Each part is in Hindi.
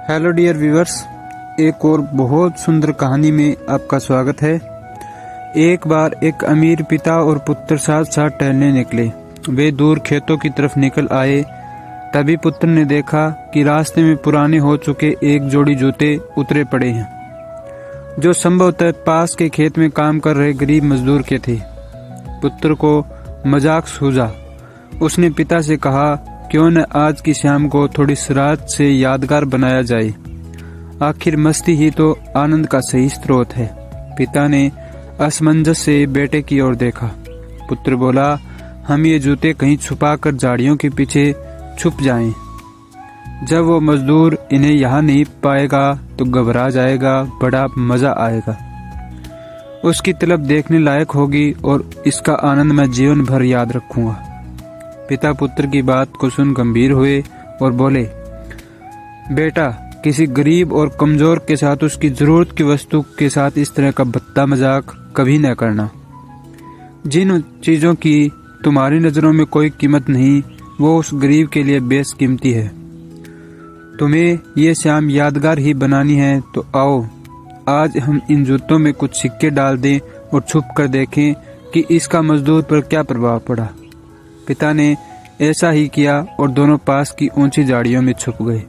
हेलो डियर व्यूअर्स, एक और बहुत सुंदर कहानी में आपका स्वागत है। एक बार एक अमीर पिता और पुत्र साथ साथ टहलने निकले। वे दूर खेतों की तरफ निकल आए। तभी पुत्र ने देखा कि रास्ते में पुराने हो चुके एक जोड़ी जूते उतरे पड़े हैं, जो संभवतः पास के खेत में काम कर रहे गरीब मजदूर के थे। पुत्र को मजाक सूझा। उसने पिता से कहा, क्यों न आज की शाम को थोड़ी शरारत से यादगार बनाया जाए। आखिर मस्ती ही तो आनंद का सही स्रोत है। पिता ने असमंजस से बेटे की ओर देखा। पुत्र बोला, हम ये जूते कहीं छुपाकर झाड़ियों के पीछे छुप जाएं। जब वो मजदूर इन्हें यहाँ नहीं पाएगा तो घबरा जाएगा, बड़ा मजा आएगा। उसकी तलब देखने लायक होगी और इसका आनंद मैं जीवन भर याद रखूंगा। पिता पुत्र की बात को सुन गंभीर हुए और बोले, बेटा, किसी गरीब और कमजोर के साथ उसकी जरूरत की वस्तु के साथ इस तरह का भद्दा मजाक कभी न करना। जिन चीजों की तुम्हारी नजरों में कोई कीमत नहीं, वो उस गरीब के लिए बेशकीमती है। तुम्हें ये शाम यादगार ही बनानी है तो आओ, आज हम इन जूतों में कुछ सिक्के डाल दें और छुप कर देखें कि इसका मजदूर पर क्या प्रभाव पड़ा। पिता ने ऐसा ही किया और दोनों पास की ऊंची झाड़ियों में छुप गए।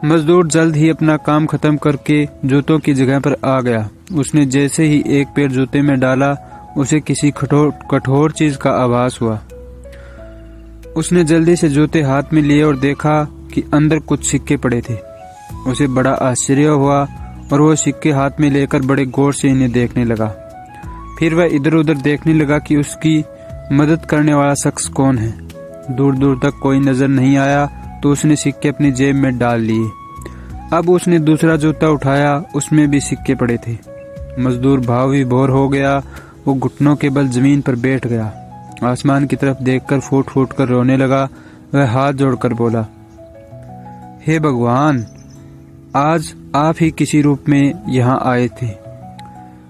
मजदूर जल्द ही अपना काम खत्म करके जूतों की जगह पर आ गया। उसने जैसे ही एक पैर जूते में डाला, उसे किसी कठोर चीज का आभास हुआ। उसने जल्दी से जूते हाथ में लिए और देखा कि अंदर कुछ सिक्के पड़े थे। उसे बड़ा आश्चर्य हुआ और वो सिक्के हाथ में लेकर बड़े गौर से इन्हें देखने लगा। फिर वह इधर उधर देखने लगा कि उसकी मदद करने वाला शख्स कौन है। दूर दूर तक कोई नजर नहीं आया तो उसने सिक्के अपनी जेब में डाल लिए। अब उसने दूसरा जूता उठाया, उसमें भी सिक्के पड़े थे। मजदूर भाव विभोर हो गया। वो घुटनों के बल जमीन पर बैठ गया। आसमान की तरफ देखकर फूट फूट कर रोने लगा। वह हाथ जोड़कर बोला, हे भगवान, आज आप ही किसी रूप में यहाँ आए थे।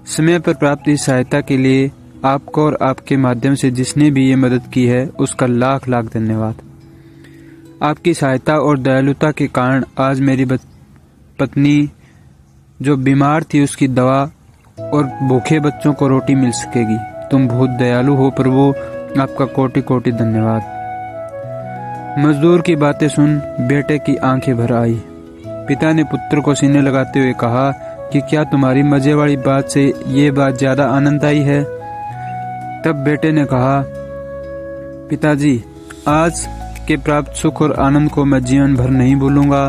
समय पर प्राप्त इस सहायता के लिए आपको और आपके माध्यम से जिसने भी ये मदद की है, उसका लाख लाख धन्यवाद। आपकी सहायता और दयालुता के कारण आज मेरी पत्नी जो बीमार थी उसकी दवा और भूखे बच्चों को रोटी मिल सकेगी। तुम बहुत दयालु हो प्रभु, आपका कोटि कोटि धन्यवाद। मजदूर की बातें सुन बेटे की आंखें भर आई। पिता ने पुत्र को सीने लगाते हुए कहा कि क्या तुम्हारी मजे वाली बात से ये बात ज्यादा आनंददायी है। तब बेटे ने कहा, पिताजी, आज के प्राप्त सुख और आनंद को मैं जीवन भर नहीं भूलूंगा।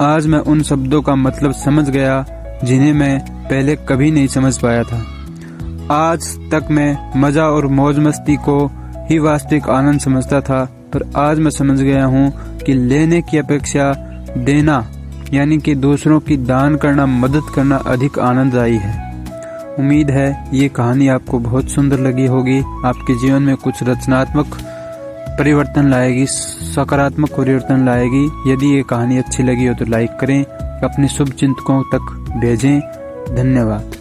आज मैं उन शब्दों का मतलब समझ गया जिन्हें मैं पहले कभी नहीं समझ पाया था। आज तक मैं मजा और मौज मस्ती को ही वास्तविक आनंद समझता था, पर आज मैं समझ गया हूँ कि लेने की अपेक्षा देना, यानी कि दूसरों की दान करना, मदद करना अधिक आनंददायी है। उम्मीद है ये कहानी आपको बहुत सुंदर लगी होगी, आपके जीवन में कुछ रचनात्मक परिवर्तन लाएगी, सकारात्मक परिवर्तन लाएगी। यदि ये कहानी अच्छी लगी हो तो लाइक करें, अपने शुभ चिंतकों तक भेजें। धन्यवाद।